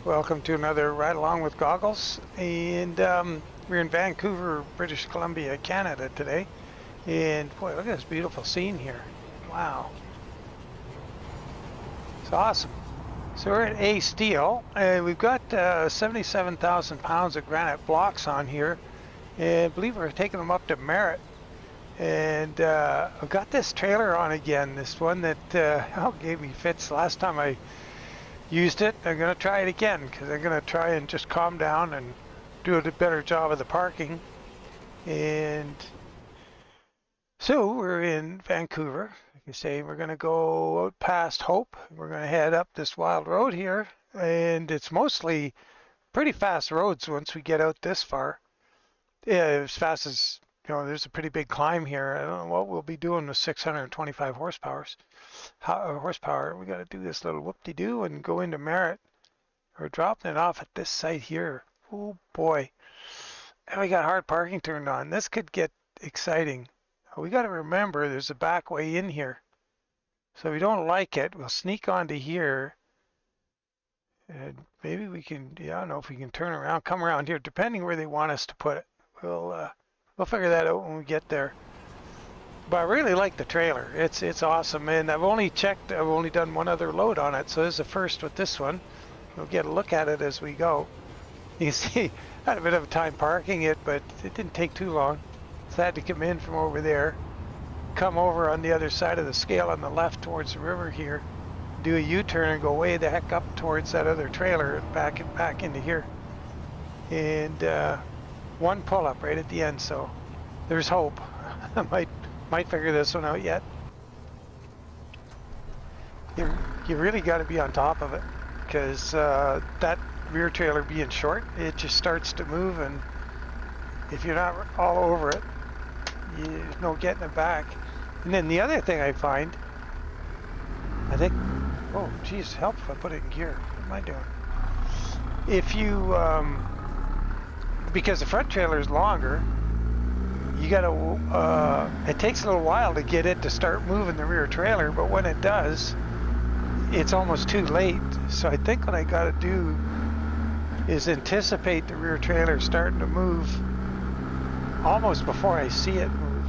Welcome to another Ride Along with Goggles. And we're in Vancouver, British Columbia, Canada today. And boy, look at this beautiful scene here. Wow. It's awesome. So we're at A Steel, and we've got 77,000 pounds of granite blocks on here. And I believe we're taking them up to Merritt. And I've got this trailer on again, this one that gave me fits last time I used it. I'm going to try it again because I'm going to try and just calm down and do a better job of the parking. And so we're in Vancouver. Like I say, we're going to go out past Hope. We're going to head up this wild road here, and it's mostly pretty fast roads once we get out this far. Yeah, as fast as, you know, there's a pretty big climb here. I don't know what we'll be doing with 625 horsepower. We got to do this little whoop-de-doo and go into Merritt. We're dropping it off at this site here. Oh boy. And we got hard parking turned on. This could get exciting. We got to remember there's a back way in here. So if we don't like it, we'll sneak onto here. And maybe we can, I don't know if we can turn around, come around here, depending where they want us to put it. We'll figure that out when we get there. But I really like the trailer. It's awesome, and I've only done one other load on it, so this is the first with this one. We'll get a look at it as we go. You can see I had a bit of a time parking it, but it didn't take too long. So I had to come in from over there, come over on the other side of the scale on the left towards the river here, do a U-turn and go way the heck up towards that other trailer and back into here. And one pull-up right at the end, so there's hope. I might figure this one out yet. You really got to be on top of it, because that rear trailer being short, it just starts to move, and if you're not all over it, there's no getting it back. And then the other thing I find, I think, oh geez, help if I put it in gear. What am I doing? If you because the front trailer is longer, you gotta it takes a little while to get it to start moving the rear trailer, but when it does, it's almost too late. So I think what I gotta do is anticipate the rear trailer starting to move almost before I see it move.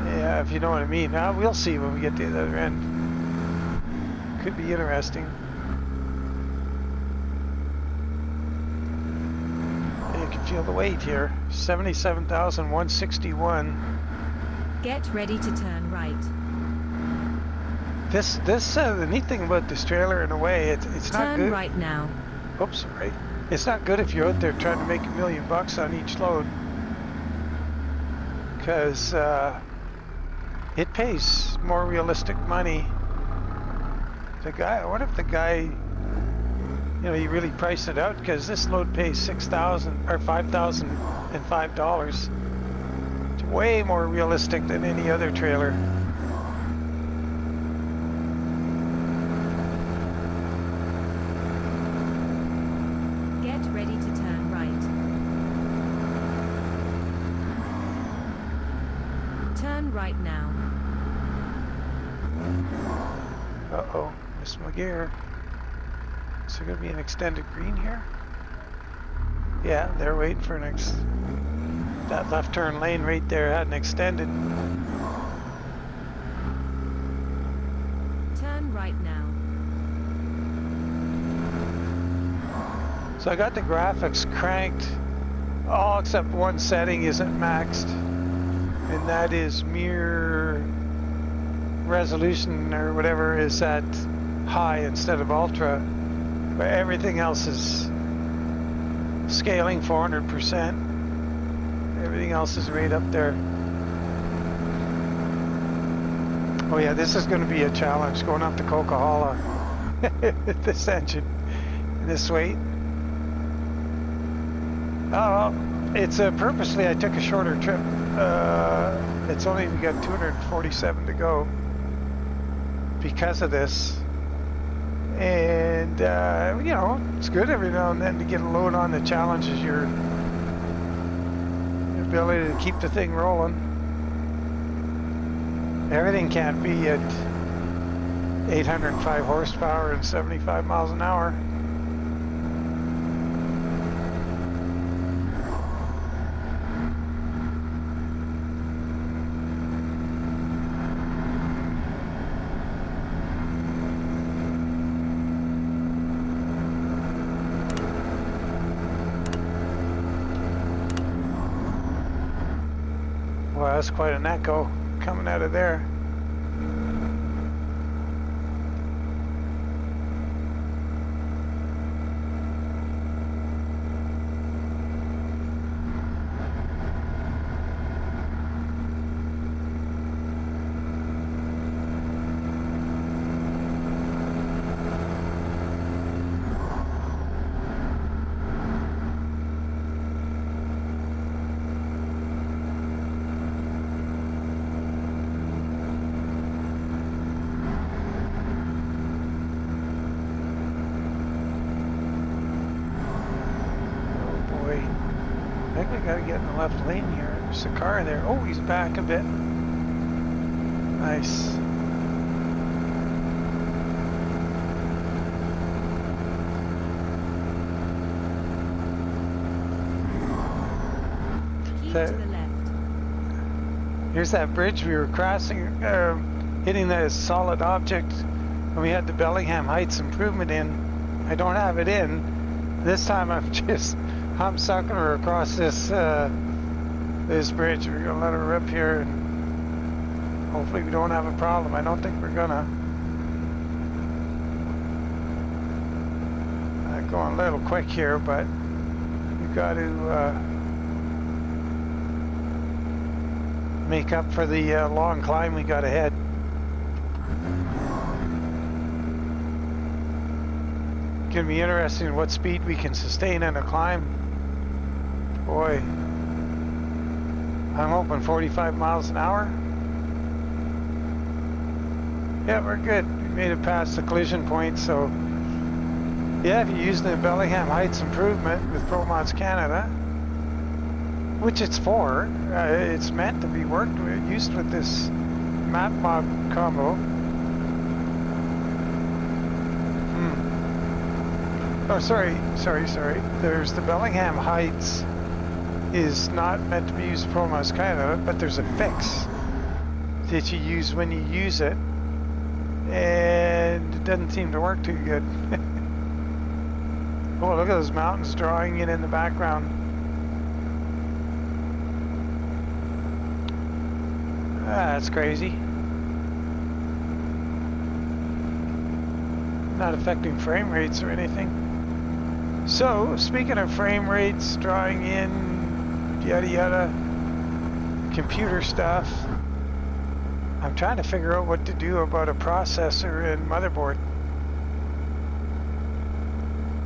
Yeah, if you know what I mean. Now we'll see when we get to the other end. Could be interesting. Feel the weight here. 77,161. Get ready to turn right. The neat thing about this trailer, in a way, it's not good. Turn right now. Oops, right. It's not good if you're out there trying to make $1 million on each load, because it pays more realistic money. I wonder if the guy, you know, he really priced it out, because this load pays $6,000 or $5,005. It's way more realistic than any other trailer. Get ready to turn right. Turn right now. Uh-oh, missed my gear. Is there going to be an extended green here? Yeah, they're waiting for that left turn lane right there had an extended. Turn right now. So I got the graphics cranked. All except one setting isn't maxed, and that is mirror resolution or whatever is at high instead of ultra. But everything else is scaling 400%. Everything else is right up there. Oh yeah, this is going to be a challenge going up to Coquihalla. This engine, this weight. Oh well, it's purposely I took a shorter trip. We got 247 to go because of this. And, you know, it's good every now and then to get a load on that challenges your ability to keep the thing rolling. Everything can't be at 805 horsepower and 75 miles an hour. Well, that's quite an echo coming out of there. Gotta get in the left lane here. There's a car there. Oh, he's back a bit. Nice. Keep to the left. Here's that bridge we were crossing, hitting that solid object, and we had the Bellingham Heights improvement in. I don't have it in. This time I'm sucking her across this this bridge. We're gonna let her rip here, and hopefully we don't have a problem. I don't think we're gonna. Going a little quick here, but we've got to make up for the long climb we got ahead. Gonna be interesting in what speed we can sustain in a climb. Boy, I'm hoping 45 miles an hour. Yeah, we're good. We made it past the collision point, so yeah, if you're using the Bellingham Heights improvement with ProMods Canada, which it's for, it's meant to be used with this map mod combo. Oh, sorry. There's the Bellingham Heights is not meant to be used with ProMods Canada, but there's a fix that you use when you use it, and it doesn't seem to work too good. Oh, look at those mountains drawing in the background. Ah, that's crazy. Not affecting frame rates or anything. So, speaking of frame rates, drawing in, yada yada, computer stuff, I'm trying to figure out what to do about a processor and motherboard.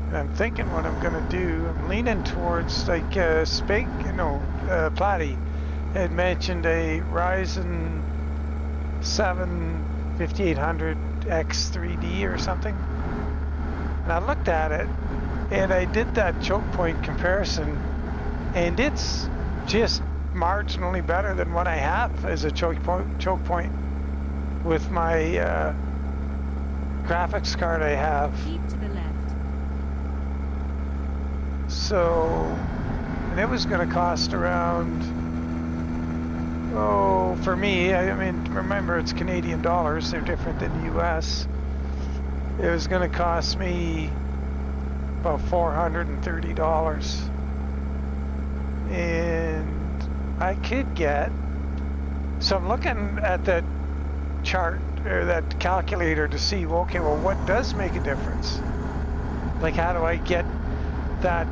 And I'm thinking what I'm gonna do, I'm leaning towards like Platty had mentioned a Ryzen 7 5800X3D or something. And I looked at it, and I did that choke point comparison, and it's just marginally better than what I have as a choke point with my graphics card I have. Keep to the left. So, and it was going to cost around, oh, for me, I mean, remember it's Canadian dollars, they're different than US. It was going to cost me about $430. And I could get, so I'm looking at that chart or that calculator to see, well, okay, well, what does make a difference? Like, how do I get that,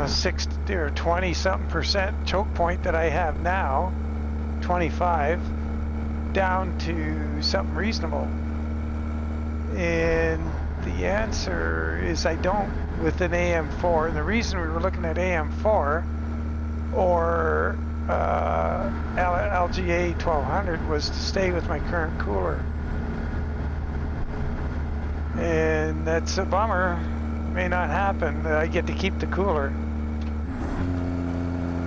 60 or 20 something percent choke point that I have now, 25, down to something reasonable? And the answer is I don't with an AM4. And the reason we were looking at AM4 or LGA 1200 was to stay with my current cooler. And that's a bummer. May not happen. I get to keep the cooler.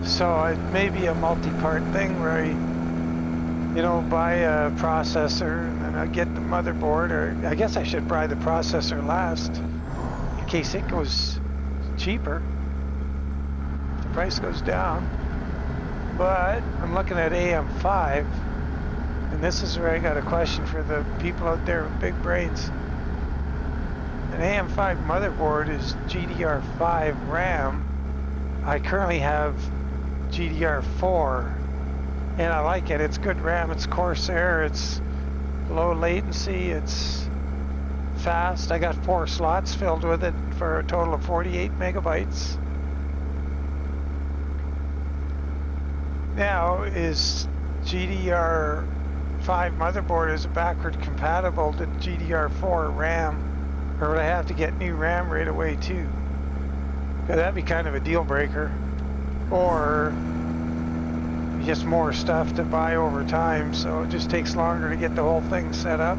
So it may be a multi-part thing where I, buy a processor and then I get the motherboard, or I guess I should buy the processor last in case it goes cheaper. If the price goes down. But I'm looking at AM5, and this is where I got a question for the people out there with big brains. An AM5 motherboard is GDR5 RAM. I currently have GDR4, and I like it. It's good RAM, it's Corsair, it's low latency, it's fast. I got 4 slots filled with it for a total of 48 megabytes. Now, is GDR5 motherboard is backward compatible to GDR4 RAM, or would I have to get new RAM right away too? That'd be kind of a deal breaker. Or just more stuff to buy over time, so it just takes longer to get the whole thing set up.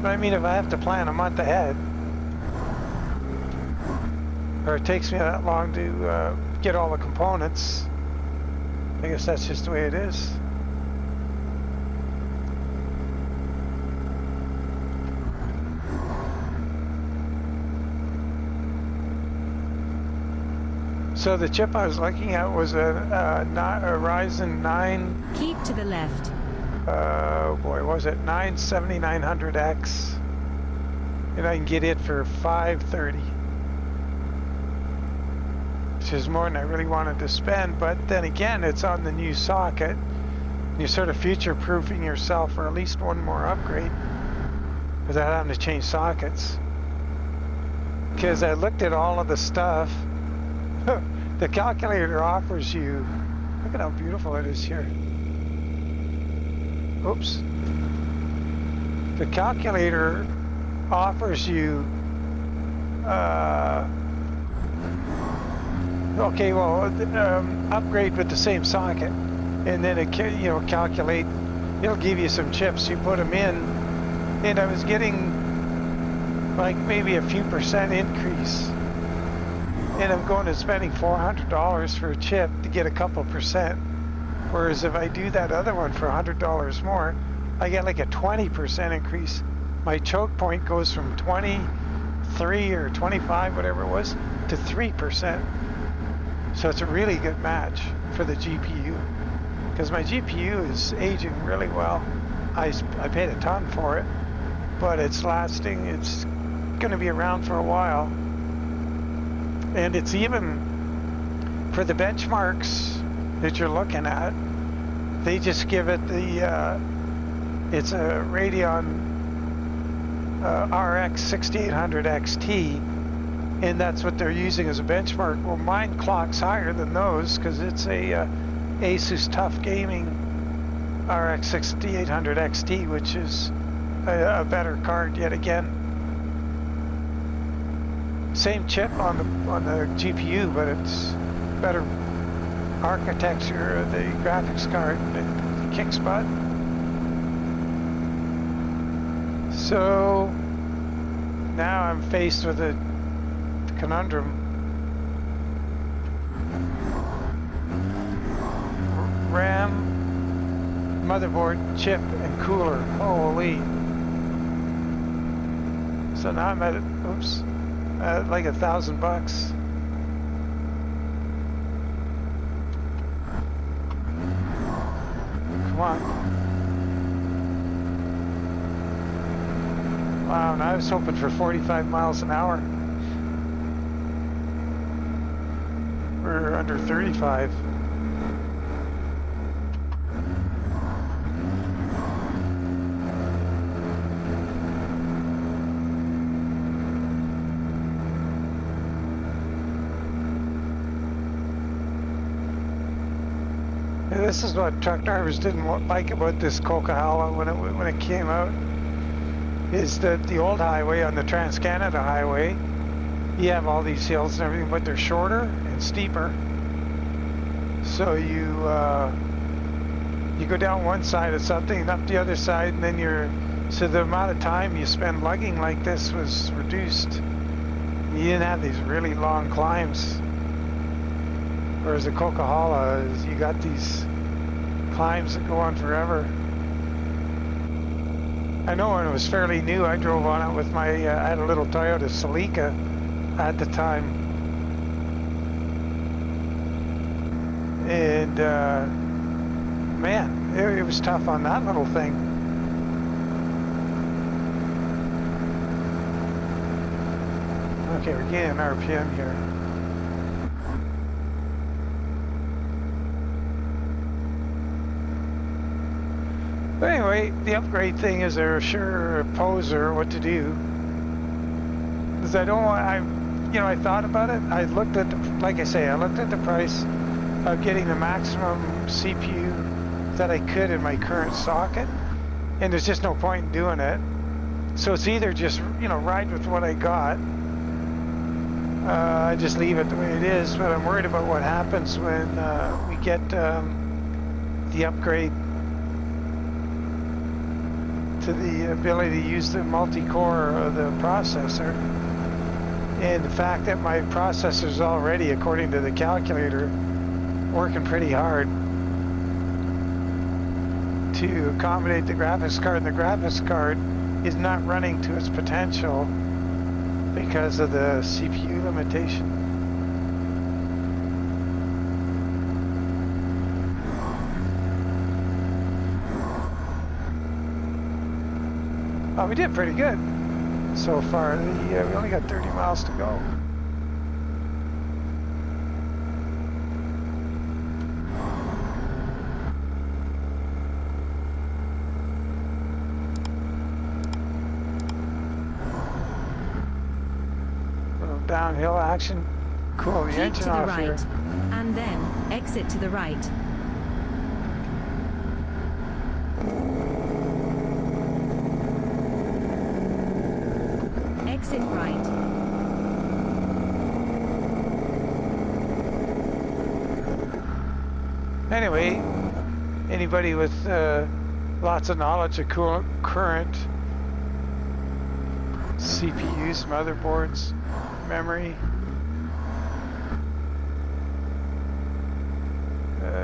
But I mean, if I have to plan a month ahead, or it takes me that long to get all the components, I guess that's just the way it is. So the chip I was looking at was a Ryzen 9. Keep to the left. Boy, was it 7900X, and I can get it for $530, which is more than I really wanted to spend. But then again, it's on the new socket. You're sort of future-proofing yourself for at least one more upgrade without having to change sockets. Because I looked at all of the stuff. The calculator offers you, look at how beautiful it is here. Oops. The calculator offers you, okay, well, upgrade with the same socket, and then it, calculate. It'll give you some chips. You put them in, and I was getting like maybe a few percent increase. And I'm going to spending $400 for a chip to get a couple percent. Whereas if I do that other one for $100 more, I get like a 20% increase. My choke point goes from 23 or 25, whatever it was, to 3%. So it's a really good match for the GPU. Because my GPU is aging really well. I paid a ton for it, but it's lasting. It's going to be around for a while. And it's even, for the benchmarks that you're looking at, they just give it the, it's a Radeon RX 6800 XT, and that's what they're using as a benchmark. Well, mine clocks higher than those because it's a Asus TUF Gaming RX 6800 XT, which is a better card yet again. Same chip on the GPU, but it's better architecture of the graphics card, the kicks butt. So now I'm faced with a conundrum. RAM, motherboard, chip, and cooler. Holy. So now I'm at, oops. Like $1,000 bucks. Come on. Wow, and I was hoping for 45 miles an hour. We're under 35. This is what truck drivers didn't like about this Coquihalla when it came out, is that the old highway on the Trans-Canada Highway, you have all these hills and everything, but they're shorter and steeper. So you go down one side of something and up the other side, and then so the amount of time you spend lugging like this was reduced. You didn't have these really long climbs. Whereas the Coquihalla, you got these climbs that go on forever. I know when it was fairly new, I drove on it with my, I had a little Toyota Celica at the time. And man, it was tough on that little thing. Okay, we're getting an RPM here. But anyway, the upgrade thing is a sure poser what to do. Because I don't want, I thought about it. I looked at, like I say, I looked at the price of getting the maximum CPU that I could in my current socket. And there's just no point in doing it. So it's either just, ride with what I got. I just leave it the way it is, but I'm worried about what happens when we get the upgrade to the ability to use the multi-core of the processor. And the fact that my processor's already, according to the calculator, working pretty hard to accommodate the graphics card, and the graphics card is not running to its potential because of the CPU limitation. Oh, we did pretty good so far. We only got 30 miles to go. Downhill action. Cool the Keep engine to the off right, here. and then exit to the right. Exit right. Anyway, anybody with lots of knowledge of current CPUs, motherboards, memory,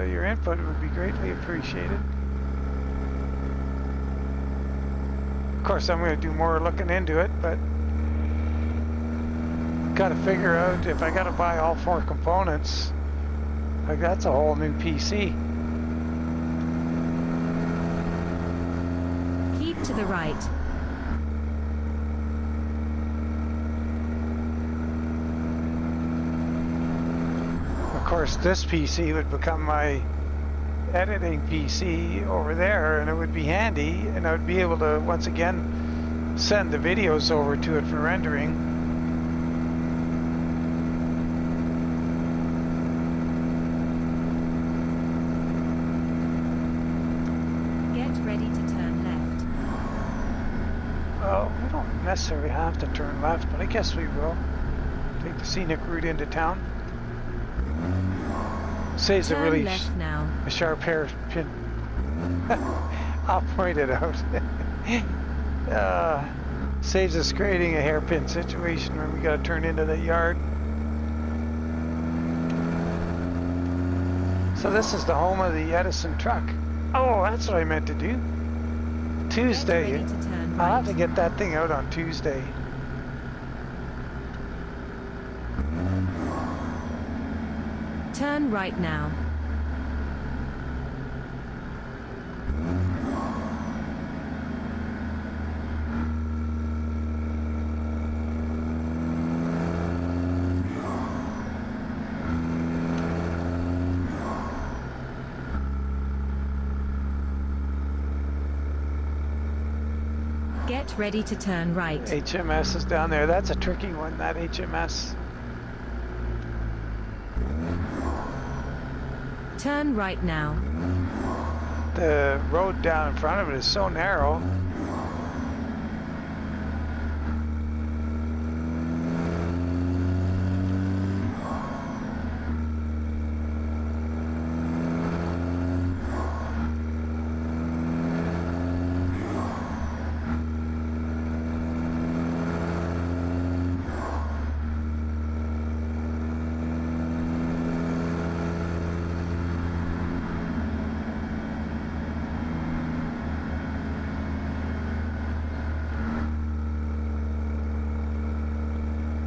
your input would be greatly appreciated. Of course, I'm going to do more looking into it, but got to figure out if I got to buy all 4 components. Like, that's a whole new PC. Keep to the right. Of course, this PC would become my editing PC over there, and it would be handy, and I would be able to once again send the videos over to it for rendering. Get ready to turn left. Well, we don't necessarily have to turn left, but I guess we will. Take the scenic route into town. Saves a Turn really left now. a sharp hairpin. I'll point it out. Saves us creating a hairpin situation when we got to turn into the yard. So this is the home of the Edison truck. Oh, that's what I meant to do. Tuesday. Get ready to turn I'll have to right. get that thing out on Tuesday. Turn right now. Get ready to turn right. HMS is down there. That's a tricky one, that HMS. Turn right now. The road down in front of it is so narrow.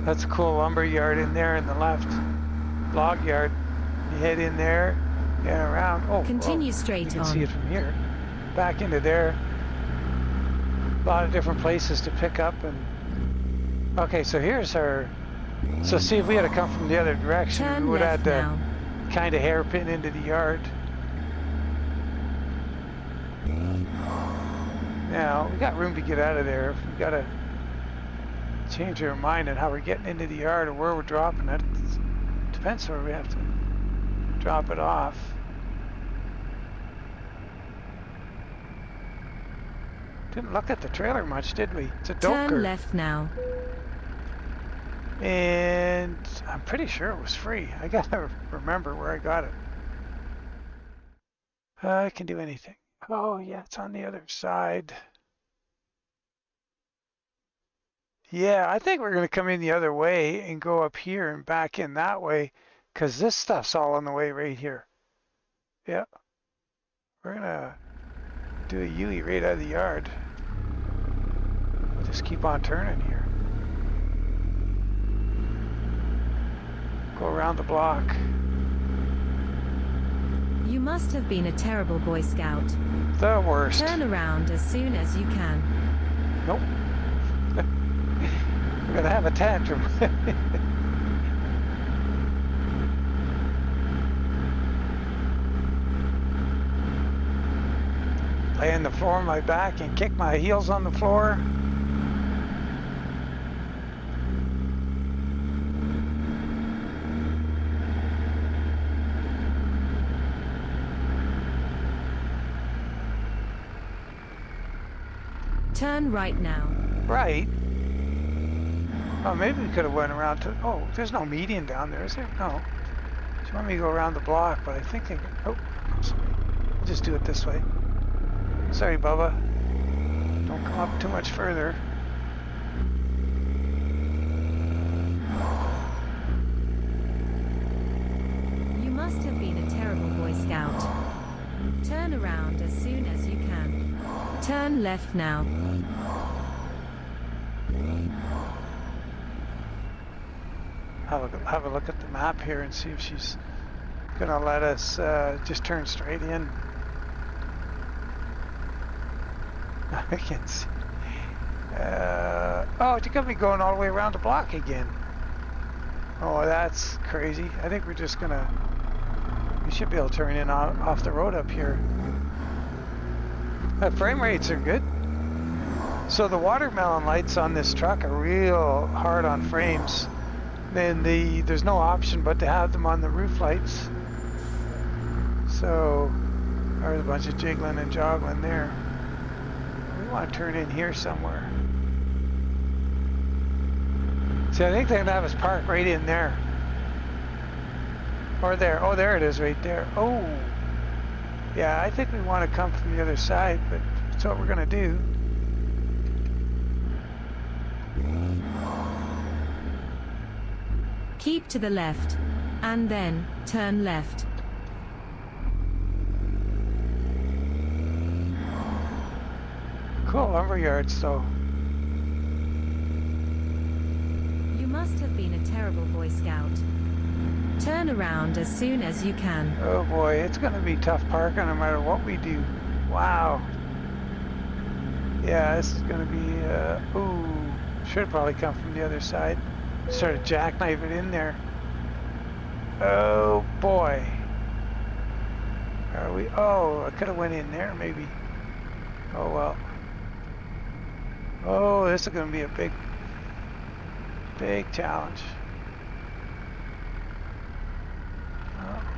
That's a cool lumber yard in there in the left. Log yard. You head in there and around. Oh, Continue straight you can on. see it from here. Back into there. A lot of different places to pick up. And okay, so here's our. So see, if we had to come from the other direction, Turn we would have left to now. kind of hairpin into the yard. Now, we got room to get out of there. If we gotta change our mind on how we're getting into the yard or where we're dropping it. Depends where we have to drop it off. Didn't look at the trailer much, did we? It's a Doepker. Turn left now. And I'm pretty sure it was free. I gotta remember where I got it. I can do anything. Oh yeah, it's on the other side. Yeah, I think we're gonna come in the other way and go up here and back in that way, because this stuff's all on the way right here. Yeah. We're gonna do a U-E right out of the yard. We'll just keep on turning here. Go around the block. You must have been a terrible Boy Scout. The worst. Turn around as soon as you can. Nope. We're gonna have a tantrum. Lay on the floor on my back and kick my heels on the floor. Turn right now. Right. Oh, maybe we could have went around to... Oh, there's no median down there, is there? No. She wanted me to go around the block, but I think I can... Oh, sorry. I'll just do it this way. Sorry, Bubba. Don't come up too much further. You must have been a terrible Boy Scout. Turn around as soon as you can. Turn left now. Have a look at the map here and see if she's gonna let us just turn straight in. I can see. Oh, you got me going all the way around the block again. Oh, that's crazy. I think we're just gonna... We should be able to turn in off the road up here. Frame rates are good. So the watermelon lights on this truck are real hard on frames. Then there's no option but to have them on the roof lights. So there's a bunch of jiggling and joggling there. We want to turn in here somewhere. See, I think they're gonna have us park right in there. Or there. Oh, there it is right there. Oh. Yeah, I think we want to come from the other side, but that's what we're gonna do. Keep to the left, and then turn left. Cool lumberyards, though. You must have been a terrible Boy Scout. Turn around as soon as you can. Oh boy, it's gonna be tough parking no matter what we do. Wow. Yeah, this is gonna be, ooh, should probably come from the other side. Sort of jackknife it in there. Oh boy. Are we, oh, I could have went in there maybe. Oh well. Oh, this is gonna be a big challenge.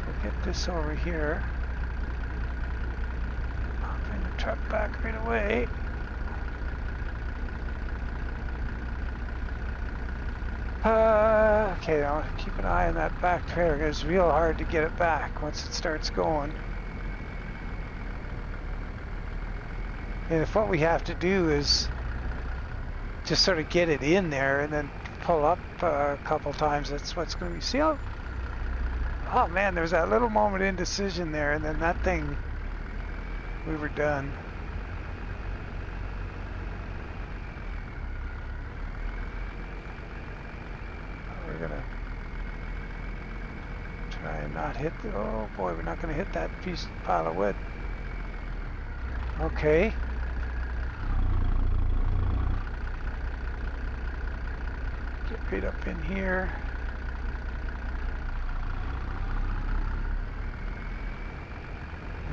We'll get this over here. I'll bring the truck back right away. Okay, I'll keep an eye on that back trailer. It's real hard to get it back once it starts going. And if what we have to do is just sort of get it in there and then pull up a couple times, that's what's going to be. See how? Oh man, there's that little moment of indecision there, and then that thing, we were done. We're gonna try and not hit the, oh boy, we're not gonna hit that pile of wood. Okay. Get right up in here.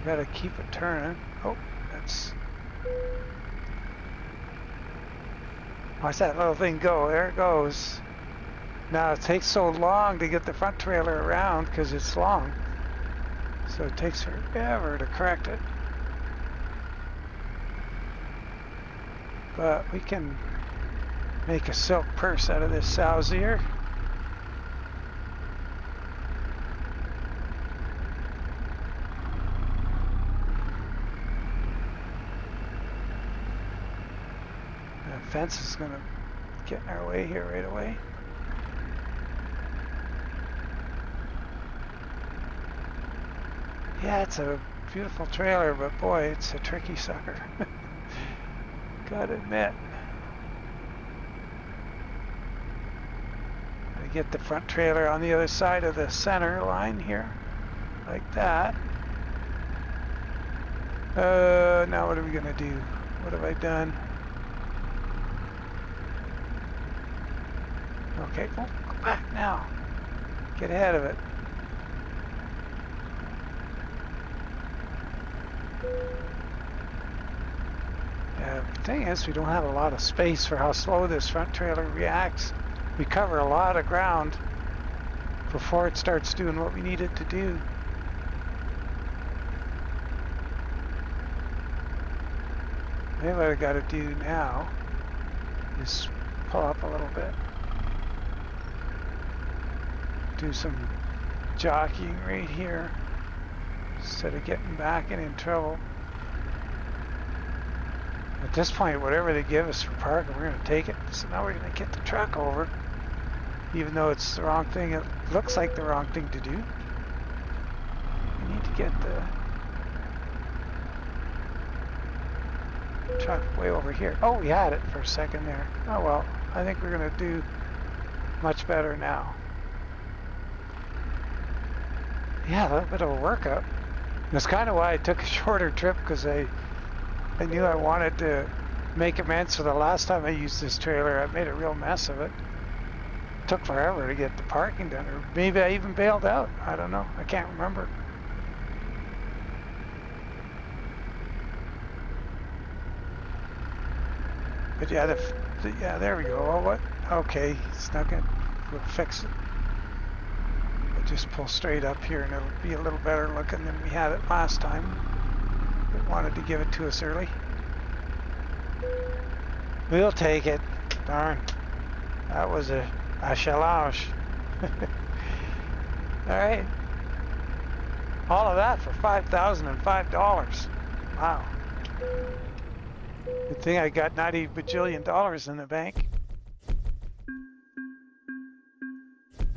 Gotta keep it turning. Oh, Let's watch that little thing go. There it goes. Now it takes so long to get the front trailer around because it's long. So it takes forever to correct it. But we can make a silk purse out of this sow's ear. The fence is going to get in our way here right away. Yeah, it's a beautiful trailer, but boy, it's a tricky sucker. Gotta admit. I get the front trailer on the other side of the center line here, like that. Now what are we gonna do? What have I done? Okay, oh, go back now. Get ahead of it. The thing is, we don't have a lot of space for how slow this front trailer reacts. We cover a lot of ground before it starts doing what we need it to do. Maybe what I gotta do now is pull up a little bit. Do some jockeying right here instead of getting back and in trouble. At this point, whatever they give us for parking, we're going to take it. So now we're going to get the truck over, even though it's the wrong thing. It looks like the wrong thing to do. We need to get the truck way over here. Oh, we had it for a second there. Oh well, I think we're going to do much better now. Yeah, a little bit of a workout. That's kind of why I took a shorter trip, because I knew I wanted to make amends for the last time I used this trailer. I made a real mess of it. It took forever to get the parking done, or maybe I even bailed out. I don't know. I can't remember. But yeah, yeah, there we go. Oh, what? Okay, it's not gonna. We'll fix it. We'll just pull straight up here, and it'll be a little better looking than we had it last time. It wanted to give it to us early. We'll take it. Darn. That was a challenge. Alright. All of that for $5,005. Wow. Good thing I got $90 bajillion in the bank.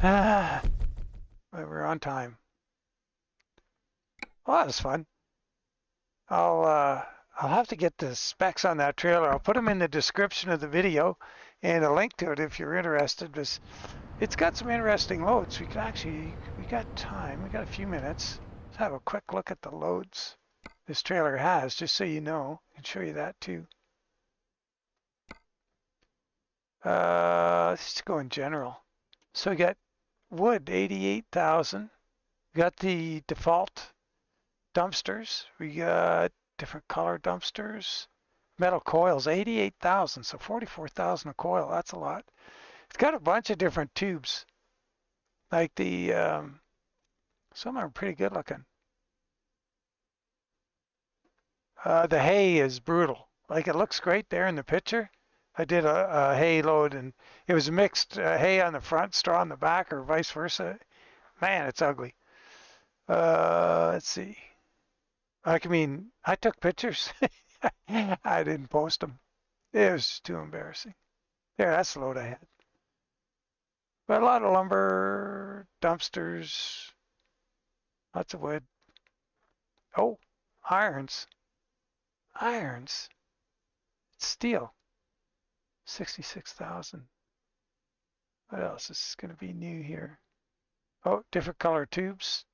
Ah, but we're on time. Well, that was fun. I'll have to get the specs on that trailer. I'll put them in the description of the video and a link to it if you're interested. It's got some interesting loads. We got time. We got a few minutes. Let's have a quick look at the loads this trailer has, just so you know. I can show you that too. Let's just go in general. So we got wood, 88,000. We got the default dumpsters. We got different color dumpsters. Metal coils, 88,000, so 44,000 a coil. That's a lot. It's got a bunch of different tubes. Like some are pretty good looking. The hay is brutal. Like, it looks great there in the picture. I did a hay load, and it was mixed hay on the front, straw on the back, or vice versa. Man, it's ugly. Let's see. I mean, I took pictures. I didn't post them. It was too embarrassing. There, that's the load I had. But a lot of lumber, dumpsters, lots of wood. Oh, irons. Irons. It's steel. 66,000. What else is going to be new here? Oh, different color tubes.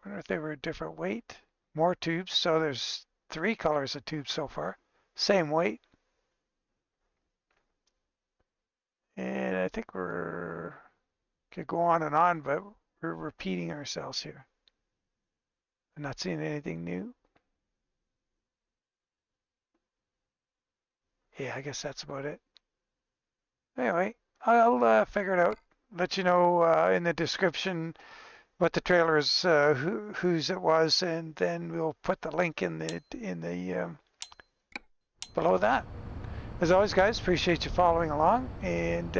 I wonder if they were a different weight. More tubes. So there's 3 colors of tubes so far. Same weight. And I think we're could go on, but we're repeating ourselves here. I'm not seeing anything new. yeah, I guess that's about it. Anyway, I'll figure it out. Let you know in the description what the trailer is, whose it was, and then we'll put the link in the below that. As always, guys, appreciate you following along, and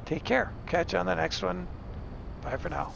take care. Catch you on the next one. Bye for now.